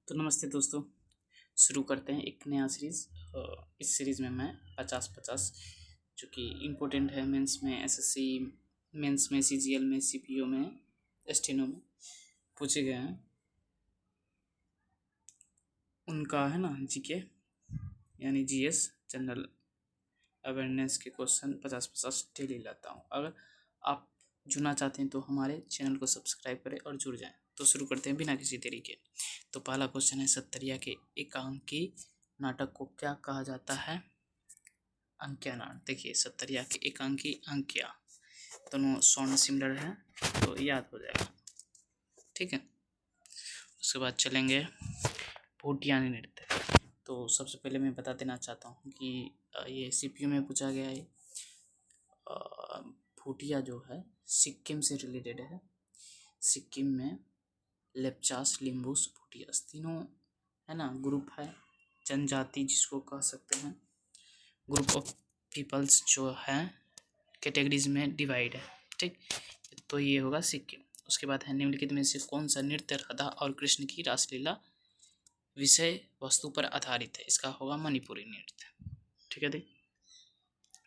तो नमस्ते दोस्तों। शुरू करते हैं एक नया सीरीज़। इस सीरीज़ में मैं 50-50 जो कि इम्पोर्टेंट है मेंस में, एसएससी मेंस में, सीजीएल में, सीपीओ में, एसटीनो में पूछे गए हैं उनका है ना जीके यानी जीएस जनरल अवेयरनेस के क्वेश्चन 50-50 डेली लाता हूँ। अगर आप जुड़ना चाहते हैं तो हमारे चैनल को सब्सक्राइब करें और जुड़ जाएं। तो शुरू करते हैं बिना किसी देरी के। तो पहला क्वेश्चन है, सत्तरिया के एकांकी नाटक को क्या कहा जाता है? अंक्या नाटक। देखिए, सत्तरिया के एकांकी अंक्या दोनों स्वर्ण सिमिलर हैं तो याद हो जाएगा। ठीक है, उसके बाद चलेंगे भूटियानी नृत्य। तो सबसे पहले मैं बता देना चाहता हूँ कि ये सीपीयू में पूछा गया है। भूटिया जो है सिक्किम से रिलेटेड है। सिक्किम में लेप्चास, लिम्बूस, भूटियास तीनों है ना ग्रुप है, जनजाति जिसको कह सकते हैं, ग्रुप ऑफ पीपल्स जो है कैटेगरीज में डिवाइड है। ठीक, तो ये होगा सिक्किम। उसके बाद है, निम्नलिखित में से कौन सा नृत्य राधा और कृष्ण की रासलीला विषय वस्तु पर आधारित है? इसका होगा मणिपुरी नृत्य। ठीक है, देख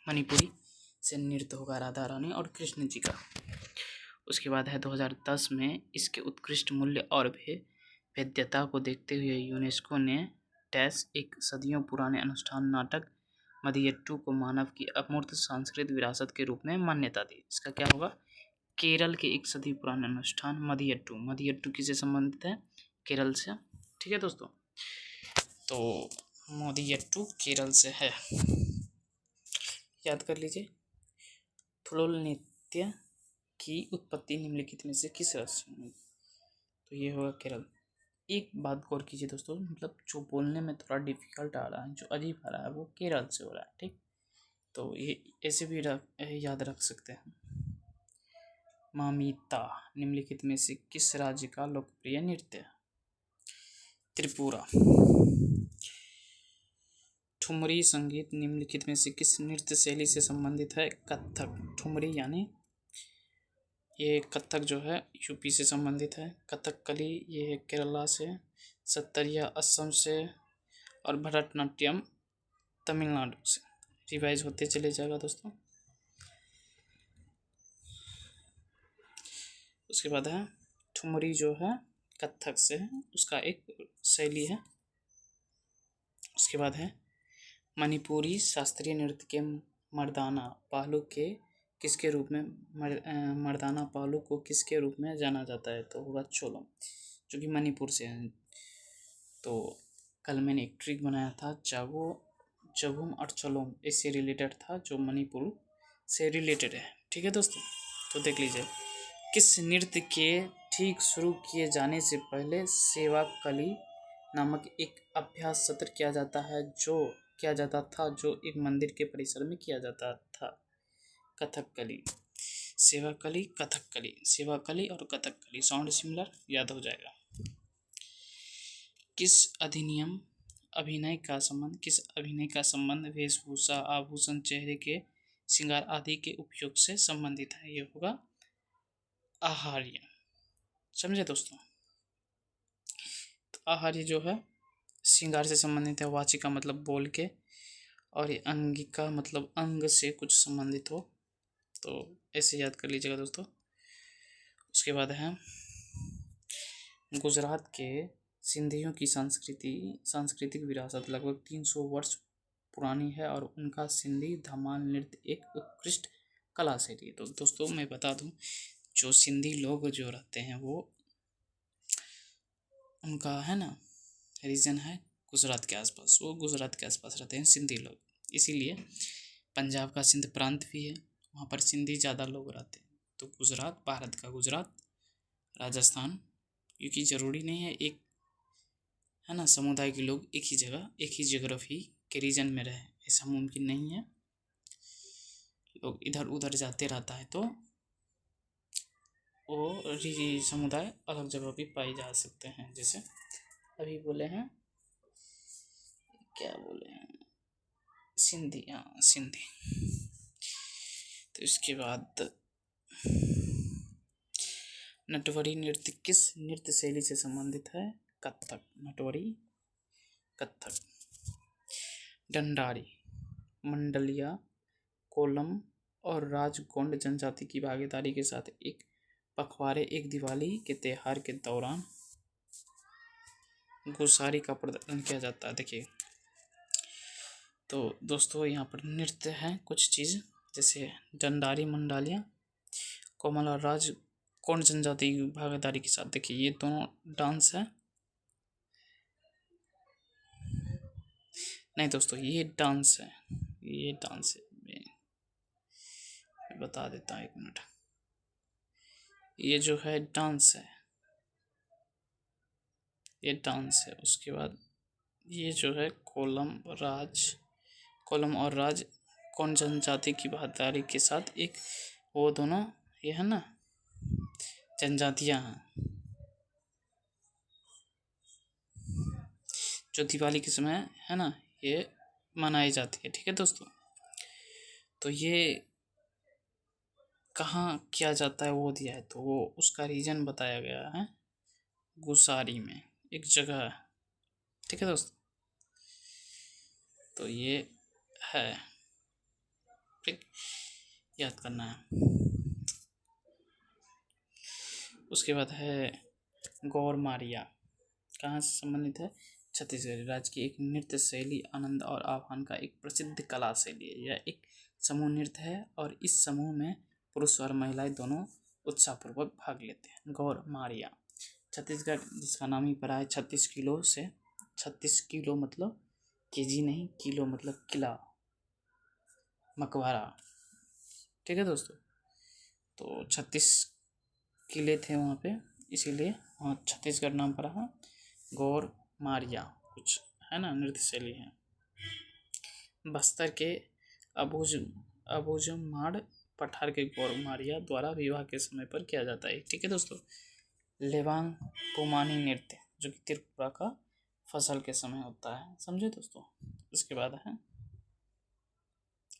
मणिपुरी से नृत्य होगा राधा रानी और कृष्ण जी का। उसके बाद है 2010 में इसके उत्कृष्ट मूल्य और भेद्यता को देखते हुए यूनेस्को ने डैश एक सदियों पुराने अनुष्ठान नाटक मदियट्टू को मानव की अमूर्त सांस्कृतिक विरासत के रूप में मान्यता दी। इसका क्या होगा? केरल के एक सदी पुराने अनुष्ठान मदियट्टू। मदियट्टू किससे संबंधित है? केरल से। ठीक है दोस्तों, तो मदियट्टू केरल से है, याद कर लीजिए। थुलोल नृत्य की उत्पत्ति निम्नलिखित में से किस राज्य में? तो ये होगा केरल। एक बात गौर कीजिए दोस्तों, मतलब जो बोलने में थोड़ा डिफिकल्ट आ रहा है, जो अजीब आ रहा है, वो केरल से हो रहा है। ठीक, तो ये ऐसे भी याद रख सकते हैं। मामीता निम्नलिखित में से किस राज्य का लोकप्रिय नृत्य है? त्रिपुरा। ठुमरी संगीत निम्नलिखित में से किस नृत्य शैली से संबंधित है? कथक। ठुमरी यानी ये कथक जो है यूपी से संबंधित है। कथकली ये है केरला से। सत्तरिया असम से और भरतनाट्यम तमिलनाडु से। रिवाइज होते चले जाएगा दोस्तों। उसके बाद है ठुमरी जो है कथक से है, उसका एक शैली है। उसके बाद है मणिपुरी शास्त्रीय नृत्य के मर्दाना पहलू के किसके रूप में मर्दाना पहलू को किसके रूप में जाना जाता है? तो होगा चोलम, जो कि मणिपुर से है। तो कल मैंने एक ट्रिक बनाया था, जबुम और चलोम इससे रिलेटेड था, जो मणिपुर से रिलेटेड है। ठीक है दोस्तों, तो देख लीजिए। किस नृत्य के ठीक शुरू किए जाने से पहले सेवा कली नामक एक अभ्यास सत्र किया जाता था, जो एक मंदिर के परिसर में किया जाता था? कथकली। सेवाकली, कथकली, सेवाकली और कथकली साउंड सिमिलर, याद हो जाएगा। किस अभिनय का संबंध वेशभूषा, आभूषण, चेहरे के श्रृंगार आदि के उपयोग से संबंधित है? ये होगा आहार्य। समझे दोस्तों? तो आहार्य जो है श्रृंगार से संबंधित है। वाचिका मतलब बोल के, और ये अंगिका मतलब अंग से कुछ संबंधित हो, तो ऐसे याद कर लीजिएगा दोस्तों। उसके बाद है गुजरात के सिंधियों की सांस्कृतिक विरासत लगभग 300 वर्ष पुरानी है और उनका सिंधी धमाल नृत्य एक उत्कृष्ट कला शैली है। तो दोस्तों मैं बता दूं, जो सिंधी लोग जो रहते हैं वो उनका है ना रीजन है गुजरात के आसपास, वो गुजरात के आसपास रहते हैं सिंधी लोग, इसीलिए पंजाब का सिंध प्रांत भी है, वहाँ पर सिंधी ज़्यादा लोग रहते हैं। तो गुजरात, भारत का गुजरात, राजस्थान, क्योंकि ज़रूरी नहीं है एक है ना समुदाय के लोग एक ही जगह, एक ही ज्योग्राफी के रीजन में रहे, ऐसा मुमकिन नहीं है। लोग इधर उधर जाते रहता है, तो वो समुदाय अलग जगह भी पाए जा सकते हैं। जैसे अभी बोले हैं, क्या बोले हैं, सिंधी। हाँ, सिंधी। तो इसके बाद नटवरी नृत्य किस नृत्य शैली से संबंधित है? कथक, नटवरी कथक। डंडारी, मंडलिया, कोलम और राजगोंड जनजाति की भागीदारी के साथ एक पखवाड़े एक दिवाली के त्योहार के दौरान गुसारी का प्रदर्शन किया जाता है। देखिए तो दोस्तों यहाँ पर नृत्य है कुछ चीज़, जैसे डंडारी, मंडालिया, कोमल और राजगोंड जनजाति की भागीदारी के साथ। देखिए ये दोनों डांस है, नहीं दोस्तों ये डांस है, ये डांस है। मैं बता देता हूँ, एक मिनट। ये जो है डांस है, ये डांस है। उसके बाद ये जो है कोलम और राज कौन जनजाति की भागीदारी के साथ एक, वो दोनों ये है ना जनजातियां हैं जो दिवाली के समय है ना ये मनाई जाती है। ठीक है दोस्तों, तो ये कहाँ किया जाता है वो दिया है, तो वो उसका रीजन बताया गया है गुसारी में, एक जगह है। ठीक है दोस्तों, तो ये है, ठीक, याद करना है। उसके बाद है गौर मारिया, कहाँ से संबंधित है? छत्तीसगढ़ राज्य की एक नृत्य शैली, आनंद और आह्वान का एक प्रसिद्ध कला शैली है। यह एक समूह नृत्य है और इस समूह में पुरुष और महिलाएं दोनों उत्साहपूर्वक भाग लेते हैं। गौर मारिया छत्तीसगढ़, जिसका नाम ही पड़ा है 36 किलो से, 36 किलो मतलब केजी नहीं, किलो मतलब किला, मकबरा। ठीक है दोस्तों, तो 36 किले थे वहाँ पे, इसीलिए वहाँ छत्तीसगढ़ नाम पड़ा है। गौर मारिया कुछ है ना नृत्य शैली है। बस्तर के अबूझमाड़ पठार के गौर मारिया द्वारा विवाह के समय पर किया जाता है। ठीक है दोस्तों, लेवांग पुमानी नृत्य जो कि त्रिपुरा का फसल के समय होता है, समझे दोस्तों। इसके बाद है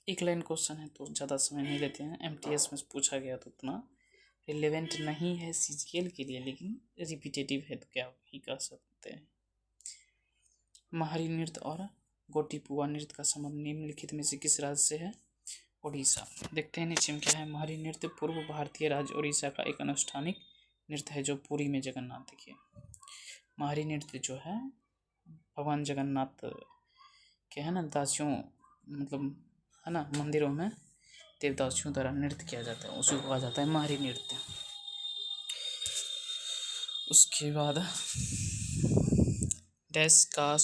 एक लाइन क्वेश्चन है तो ज़्यादा समय नहीं लेते हैं, एमटीएस में पूछा गया तो उतना रिलेवेंट नहीं है सीजीएल के लिए, लेकिन रिपीटेटिव है तो क्या ही कर सकते हैं। महारी नृत्य और गोटीपुआ नृत्य का संबंध निम्नलिखित में से किस राज्य से है? उड़ीसा। देखते हैं नीचे में क्या है। महारी नृत्य पूर्व भारतीय राज्य उड़ीसा का एक अनुष्ठानिक नृत्य है जो पुरी में जगन्नाथ, देखिए महारी नृत्य जो है भगवान जगन्नाथ के है ना दासियों, मतलब है ना मंदिरों में देवदासियों द्वारा नृत्य किया जाता है, उसको कहा जाता है महारी नृत्य। उसके बाद देश का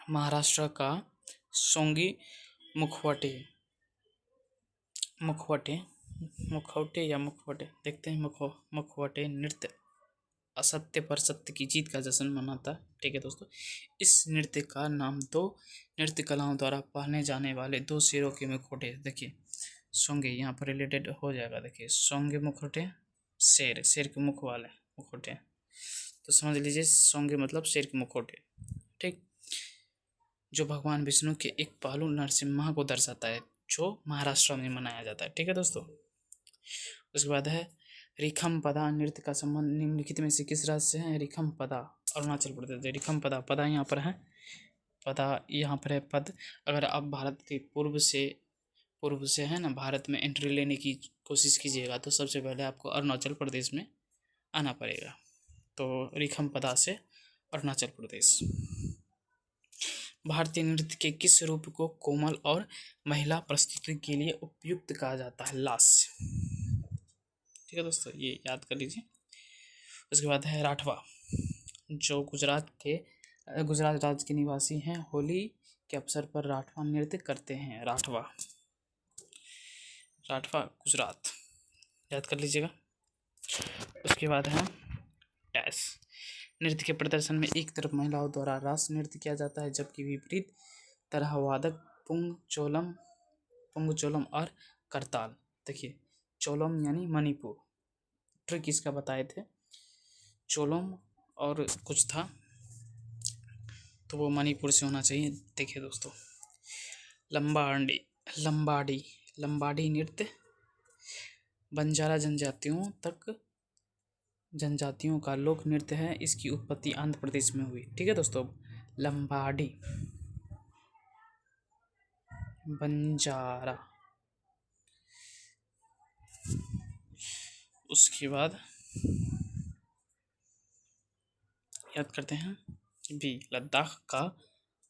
महाराष्ट्र का सोंगी मुखवटे देखते हैं। मुखवटे नृत्य असत्य पर सत्य की जीत का जश्न मनाता है। ठीक है दोस्तों, इस नृत्य का नाम दो नृत्य कलाओं द्वारा पहने जाने वाले दो शेरों के मुखौटे, देखिए सोंगे यहाँ पर रिलेटेड हो जाएगा। देखिए सोंगे मुखौटे, शेर के मुख वाले मुखौटे, तो समझ लीजिए सोंगे मतलब शेर के मुखौटे। ठीक, जो भगवान विष्णु के एक पहलू नरसिम्हा को दर्शाता है, जो महाराष्ट्र में मनाया जाता है। ठीक है दोस्तों, उसके बाद है रिखम पदा नृत्य का संबंध निम्नलिखित में से किस राज्य से है? रिखम पदा अरुणाचल प्रदेश। रिखम पदा यहाँ पर है, पदा यहाँ पर है पद। अगर आप भारत के पूर्व से है ना भारत में एंट्री लेने की कोशिश कीजिएगा तो सबसे पहले आपको अरुणाचल प्रदेश में आना पड़ेगा। तो रिखम पदा से अरुणाचल प्रदेश। भारतीय नृत्य के किस रूप को कोमल और महिला प्रस्तुति के लिए उपयुक्त कहा जाता है? लास्य। ठीक है दोस्तों, ये याद कर लीजिए। उसके बाद है राठवा, जो गुजरात राज्य के निवासी हैं, होली के अवसर पर राठवा नृत्य करते हैं। राठवा गुजरात, याद कर लीजिएगा। उसके बाद है टैस, नृत्य के प्रदर्शन में एक तरफ महिलाओं द्वारा रास नृत्य किया जाता है, जबकि विपरीत तरह वादक पुंग चोलम और करताल। देखिए चोलम यानी मणिपुर, ट्रिक इसका बताए थे, चोलम और कुछ था तो वो मणिपुर से होना चाहिए। देखिए दोस्तों लंबाडी नृत्य बंजारा जनजातियों तक जनजातियों का लोक नृत्य है। इसकी उत्पत्ति आंध्र प्रदेश में हुई। ठीक है दोस्तों। लंबाडी, बंजारा, उसके बाद याद करते हैं भी लद्दाख का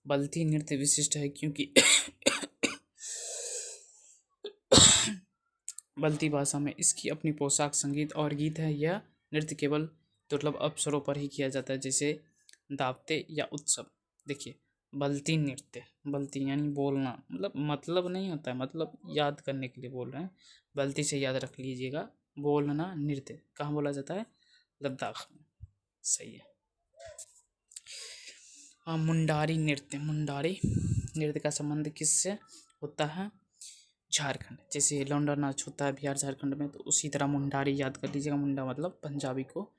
बल्ती नृत्य विशिष्ट है क्योंकि बल्ती भाषा में इसकी अपनी पोशाक, संगीत और गीत है। यह नृत्य केवल दुर्लभ अवसरों पर ही किया जाता है, जैसे दावते या उत्सव। देखिए, बल्ती नृत्य, बल्ती यानी बोलना, मतलब नहीं होता है, मतलब याद करने के लिए बोल रहे हैं। बल्ती से याद रख लीजिएगा। बोलना नृत्य कहाँ बोला जाता है? लद्दाख में। सही है। हाँ, मुंडारी नृत्य। मुंडारी नृत्य का संबंध किससे होता है? झारखंड। जैसे लौंडा नाच होता है बिहार झारखंड में, तो उसी तरह मुंडारी याद कर लीजिएगा। मुंडा मतलब पंजाबी को,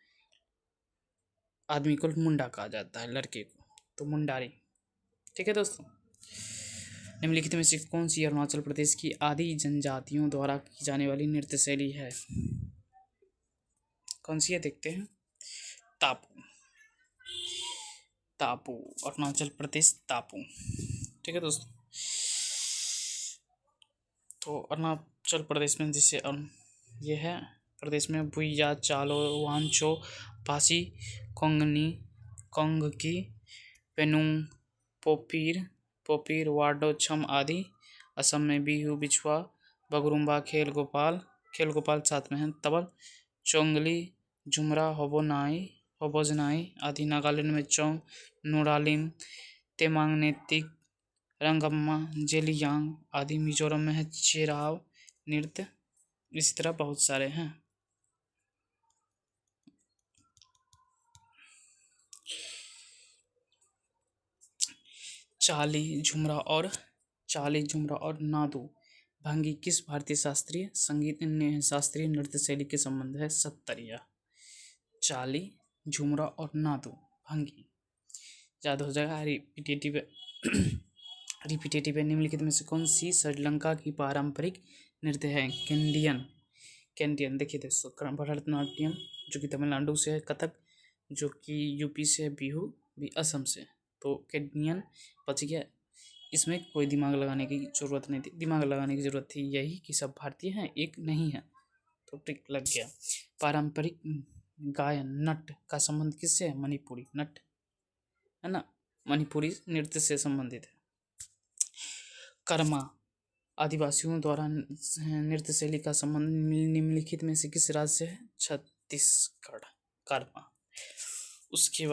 आदमी को मुंडा कहा जाता है, लड़के को, तो मुंडारी। ठीक है दोस्तों। निम्नलिखित में से कौन सी अरुणाचल प्रदेश की आदि जनजातियों द्वारा की जाने वाली नृत्य शैली है? कौन सी है देखते हैं। तापू, तापू, अरुणाचल प्रदेश तापू। ठीक है दोस्तों। तो अरुणाचल प्रदेश में जैसे ये है प्रदेश में भुइया, चालो, वांचो, पासी, कोंगनी, कोंगकी, पेनुंग, पोपीर, पोपीर, वाडो, छम आदि। असम में बिहू, बिछुआ, बगरुम्बा, खेल गोपाल साथ में है। तबल, चोंगली, झुमरा, होबोजनाई आदि। नागालैंड में चोंग, नोरालिम, तेमांग नेतिक, रंगम्मा, जेलियांग आदि। मिजोरम में है चेराव नृत्य। इसी तरह बहुत सारे हैं। चाली, झुमरा और नादू भंगी किस भारतीय शास्त्रीय संगीत शास्त्रीय नृत्य शैली के संबंध है? सत्तरिया। चाली, झुमरा और नादू भंगी याद हो जाएगा। रिपीटेटिव है। निम्नलिखित में से कौन सी श्रीलंका की पारंपरिक नृत्य है? कैंडियन। देखिए दोस्तों, भरतनाट्यम जो कि तमिलनाडु से है, कथक जो कि यूपी से है, बिहू भी असम से। तो कैंडियन बच गया। इसमें कोई दिमाग लगाने की जरूरत नहीं थी। दिमाग लगाने की जरूरत थी यही कि सब भारतीय हैं, एक नहीं है, तो टिक लग गया। पारंपरिक गायन नट का संबंध किससे है? मणिपुरी नट है ना, मणिपुरी नृत्य से संबंधित है। कर्मा आदिवासियों द्वारा नृत्य शैली का संबंध निम्नलिखित में से किस राज्य से है? छत्तीसगढ़। कर्मा। उसके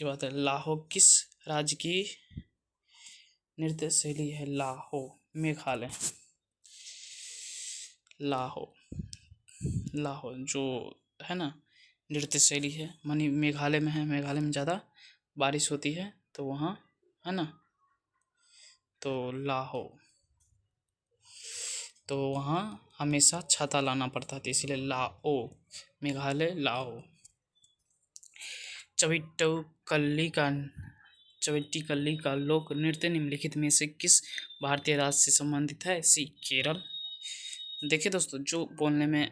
बाद लाहो किस राज्य की नृत्य शैली है? लाहो, मेघालय। लाहो जो है ना नृत्य शैली है, मेघालय में है। मेघालय में ज़्यादा बारिश होती है तो वहाँ है ना, तो लाहो, तो वहाँ हमेशा छाता लाना पड़ता था, इसलिए लाओ, मेघालय लाओ। चविट्टी का लोक नृत्य निम्नलिखित में से किस भारतीय राज्य से संबंधित है? सी, केरल। देखिए दोस्तों, जो बोलने में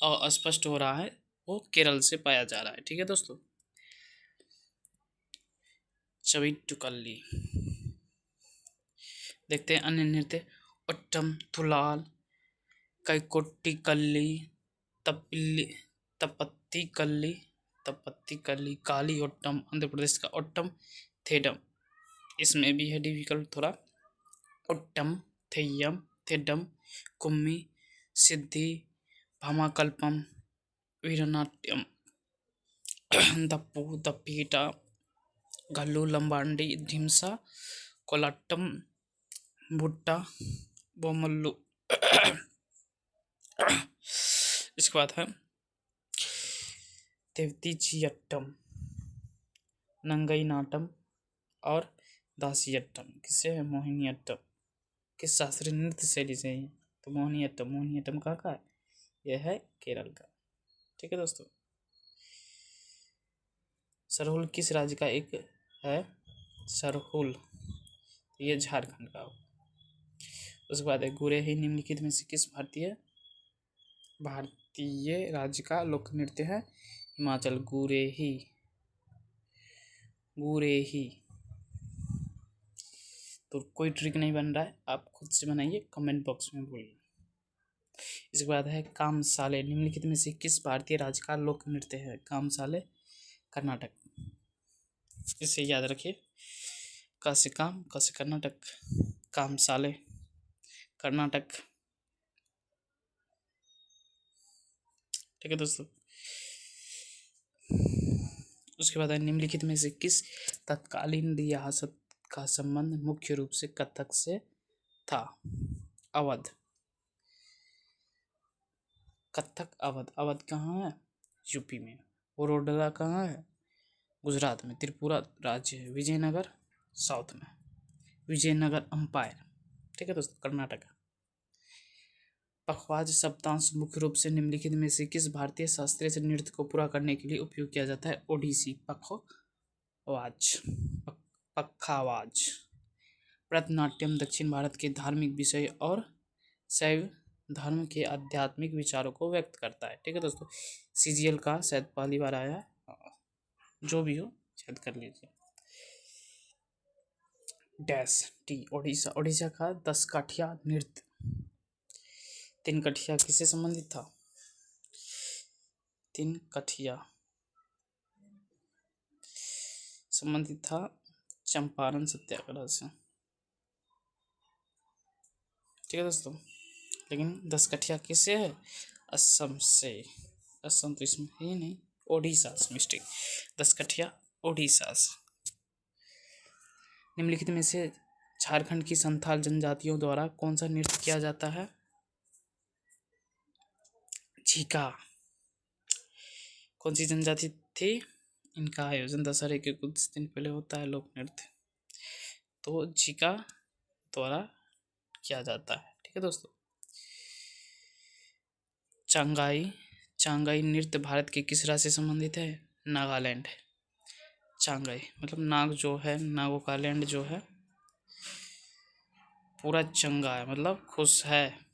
अस्पष्ट हो रहा है वो केरल से पाया जा रहा है। ठीक है दोस्तों। चविट्टुकल्ली। देखते हैं अन्य नृत्य। ओट्टम, तुलाल, कैकोट्टिकल्ली, तपत्ती कल्ली, काली ओट्टम, आंध्र प्रदेश का ओट्टम, थेडम। इसमें भी है डिफिकल्ट थोड़ा। ओट्टम, थेडम, कुम्मी, सिद्धि, भामाकल्पम, वीरनाट्यम, दप्पू, दप्पीटा, घल्लू, लंबाडी, ढिमसा, कोलाट्टम, भुट्टा, बोमल्लू। इसके बाद है तेवतीचियट्टम, नंगई नाटम और दासियट्टम। किससे है? मोहिनीअट्टम। किस शास्त्रीय नृत्य शैली से है? तो मोहिनीअट्टम कहाँ का है? यह है केरल का। ठीक है दोस्तों। सरहुल किस राज्य का एक है? सरहुल ये झारखंड का। उसके बाद है गुरेही निम्नलिखित में से किस भारतीय भारतीय राज्य का लोक नृत्य है हिमाचल गुरेही। गुरेही। तो कोई ट्रिक नहीं बन रहा है, आप खुद से बनाइए, कमेंट बॉक्स में बोलिए। इसके बाद है कामसाले। निम्नलिखित में से किस भारतीय राज्य का लोक नृत्य है? कामसाले कर्नाटक। इसे याद रखिए, क से काम, क से कर्नाटक, कामसाले कर्नाटक। ठीक है दोस्तों। उसके बाद है निम्नलिखित में से किस तत्कालीन रियासत का संबंध मुख्य रूप से कथक से था? अवध। कथक अवध। अवध कहाँ है? यूपी में। वडोदरा कहाँ है? गुजरात में। त्रिपुरा राज्य है। विजयनगर साउथ में। विजयनगर अंपायर। ठीक है दोस्तों, कर्नाटक। पखवाज शब्दांश मुख्य रूप से निम्नलिखित में से किस भारतीय शास्त्रीय नृत्य को पूरा करने के लिए उपयोग किया जाता है? ओडिसी। पखवाज। पखावाज। भरतनाट्यम दक्षिण भारत के धार्मिक विषय और शैव धर्म के आध्यात्मिक विचारों को व्यक्त करता है। ठीक है दोस्तों। सीजीएल का शायद पहली बार आया है, जो भी हो शायद कर लीजिए। Dash T. ओडिशा। ओडिशा का 10 काठिया नृत्य। 3 कठिया किससे संबंधित था? 3 कठिया संबंधित था चंपारण सत्याग्रह से। ठीक है दोस्तों। लेकिन 10 कठिया किससे है? असम से। असम तो इसमें ही नहीं, ओडिशा से मिस्टेक। 10 कठिया ओडिशा से। निम्नलिखित में से झारखंड की संथाल जनजातियों द्वारा कौन सा नृत्य किया जाता है? झीका। कौन सी जनजाति थी? इनका आयोजन दशहरे के कुछ दिन पहले होता है लोक नृत्य, तो झीका द्वारा किया जाता है। ठीक है दोस्तों। चांगाई। चांगाई नृत्य भारत के किस राज्य से संबंधित है? नागालैंड। चांगाई मतलब नाग जो है, नागों का लैंड जो है पूरा चंगा है, मतलब खुश है।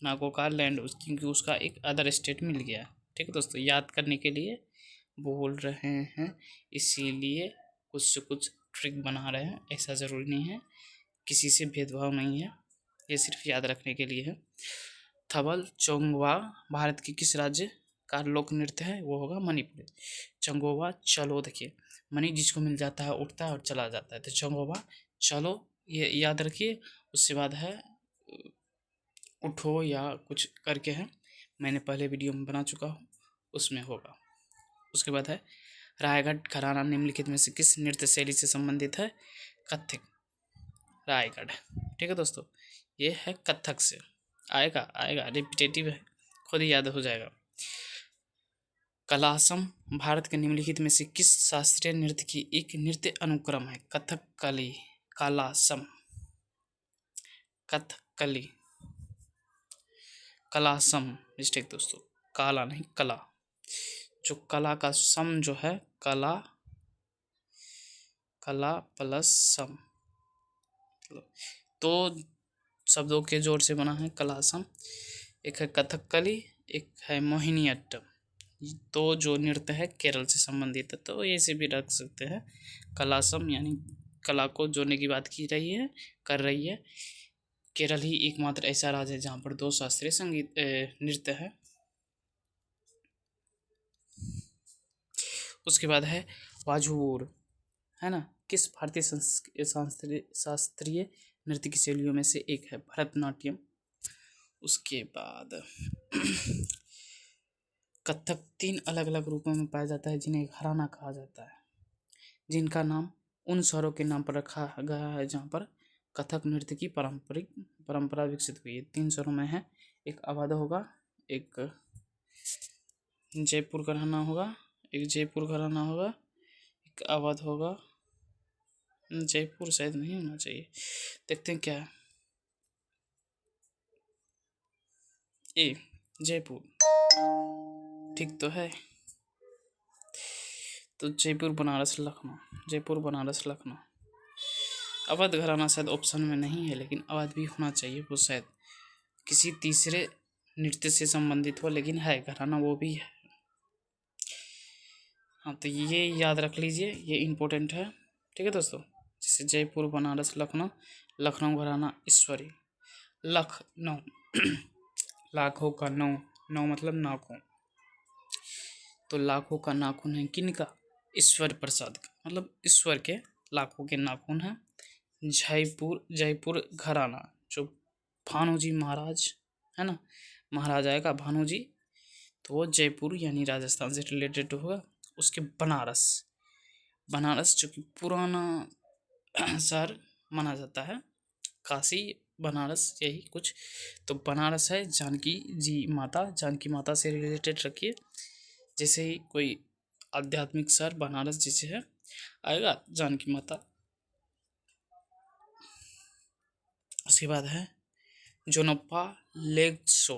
नागों का लैंड क्योंकि उसका एक अदर स्टेट मिल गया। ठीक है दोस्तों, याद करने के लिए बोल रहे हैं, इसीलिए कुछ से कुछ ट्रिक बना रहे हैं। ऐसा ज़रूरी नहीं है, किसी से भेदभाव नहीं है, ये सिर्फ याद रखने के लिए है। थबल चोंगवा भारत के किस राज्य का लोक नृत्य है? वो होगा मणिपुर। चंगोवा चलो। देखिए, मणि जिसको मिल जाता है उठता है और चला जाता है, तो चंगोवा चलो ये याद रखिए। उसके बाद है उठो या कुछ करके है, मैंने पहले वीडियो में बना चुका हूँ, उसमें होगा। उसके बाद है रायगढ़ घराना निम्नलिखित में से किस नृत्य शैली से संबंधित है? कथक। रायगढ़। ठीक है दोस्तों, ये है कथक से। आएगा आएगा, रिपीटेटिव है, खुद ही याद हो जाएगा। कलासम भारत के निम्नलिखित में से किस शास्त्रीय नृत्य की एक नृत्य अनुक्रम है? कथकली। कलासम। कथकली। कलासम मिस्टेक दोस्तों, काला नहीं कला। जो कला का सम जो है, कला, कला प्लस सम, तो शब्दों के जोड़ से बना है कलासम। एक है कथकली, एक है मोहिनीअट्टम। तो जो नृत्य है केरल से संबंधित है, तो ऐसे भी रख सकते हैं। कलासम यानी कला को जोड़ने की बात की रही है, कर रही है। केरल ही एकमात्र ऐसा राज्य है जहाँ पर 2 शास्त्रीय संगीत नृत्य है। उसके बाद है वाझूर, है ना, किस भारतीय शास्त्रीय नृत्य की शैलियों में से एक है? भरतनाट्यम। उसके बाद कथक 3 अलग अलग रूपों में पाया जाता है जिन्हें घराना कहा जाता है, जिनका नाम उन स्वरों के नाम पर रखा गया है जहाँ पर कथक नृत्य की परंपरा विकसित हुई है। 3 स्वरों में है, एक अवध होगा, एक जयपुर घराना होगा, एक जयपुर घराना होगा, एक अवध होगा। जयपुर शायद नहीं होना चाहिए, देखते हैं क्या है। ए जयपुर ठीक तो है। तो जयपुर बनारस लखनऊ, जयपुर बनारस लखनऊ। अवध घराना शायद ऑप्शन में नहीं है, लेकिन अवध भी होना चाहिए, वो शायद किसी तीसरे नृत्य से संबंधित हो, लेकिन है घराना वो भी है। हाँ, तो ये याद रख लीजिए, ये इम्पोर्टेंट है। ठीक है दोस्तों, जैसे जयपुर, बनारस, लखनऊ। लखनऊ घराना ईश्वरी। लखनऊ लाखों का नौ, नौ मतलब नाखून, तो लाखों का नाखून है किनका? ईश्वर प्रसाद का, मतलब ईश्वर के लाखों के नाखून है। जयपुर, जयपुर घराना जो भानु जी महाराज है ना, महाराज आएगा भानु जी, तो वो जयपुर यानी राजस्थान से रिलेटेड होगा। उसके बनारस, बनारस जो कि पुराना शहर माना जाता है, काशी बनारस यही कुछ, तो बनारस है जानकी जी माता, जानकी माता से रिलेटेड रखिए। जैसे ही कोई आध्यात्मिक शहर बनारस जैसे है आएगा जानकी माता। उसके बाद है जोनप्पा लेग्सो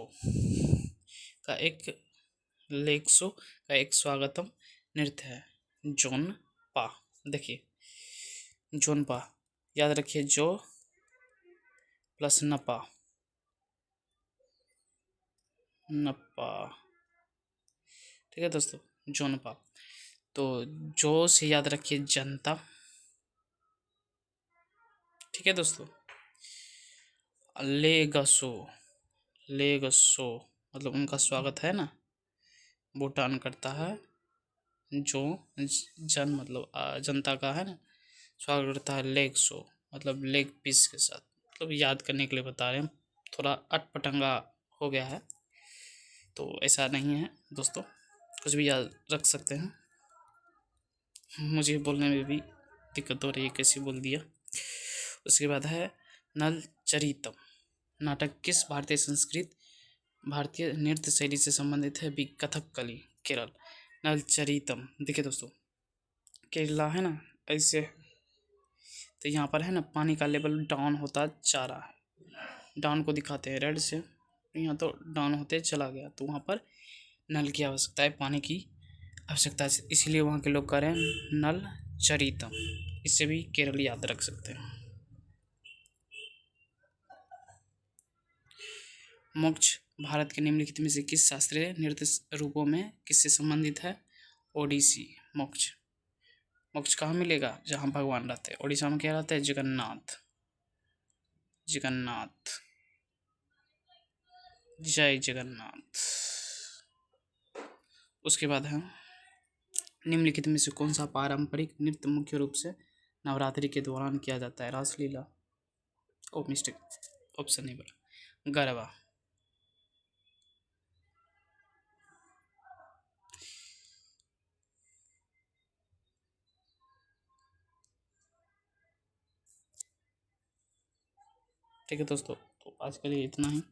का एक, लेग्सो का एक स्वागतम नृत्य है, जोनपा। देखिए जोनपा याद रखिए, जो प्लस नपा, नपा। ठीक है दोस्तों, जोनपा। तो जो से याद रखिए जनता। ठीक है दोस्तों, लेगसो, लेगसो मतलब उनका स्वागत है ना, भूटान करता है। जो जन मतलब जनता का है ना, स्वागत करता है। लेग शो मतलब लेग पीस के साथ, मतलब याद करने के लिए बता रहे हैं, थोड़ा अटपटंगा हो गया है, तो ऐसा नहीं है दोस्तों, कुछ भी याद रख सकते हैं। मुझे बोलने में भी दिक्कत हो रही है, कैसे बोल दिया। उसके बाद है नल चरितम। नाटक किस भारतीय संस्कृत, भारतीय नृत्य शैली से संबंधित है? भी कथकली, केरल। नल चरितम देखिए दोस्तों, केरला है ना ऐसे, तो यहाँ पर है ना पानी का लेवल डाउन होता जा रहा है, डाउन को दिखाते हैं रेड से, यहाँ तो डाउन होते चला गया, तो वहाँ पर नल की आवश्यकता है, पानी की आवश्यकता है, इसीलिए वहाँ के लोग कह रहे हैं नल चरितम। इससे भी केरल याद रख सकते हैं। मोक्ष भारत के निम्नलिखित में से किस शास्त्रीय नृत्य रूपों में किससे संबंधित है? ओडिसी। मोक्ष, मोक्ष कहाँ मिलेगा? जहाँ भगवान रहते हैं। ओडिशा में क्या रहता है? जगन्नाथ, जगन्नाथ, जय जगन्नाथ। उसके बाद है निम्नलिखित में से कौन सा पारंपरिक नृत्य मुख्य रूप से नवरात्रि के दौरान किया जाता है? रासलीला, ओ मिस्टेक, ऑप्शन नहीं बोला, गरबा। ठीक है दोस्तों, तो आज के लिए इतना ही।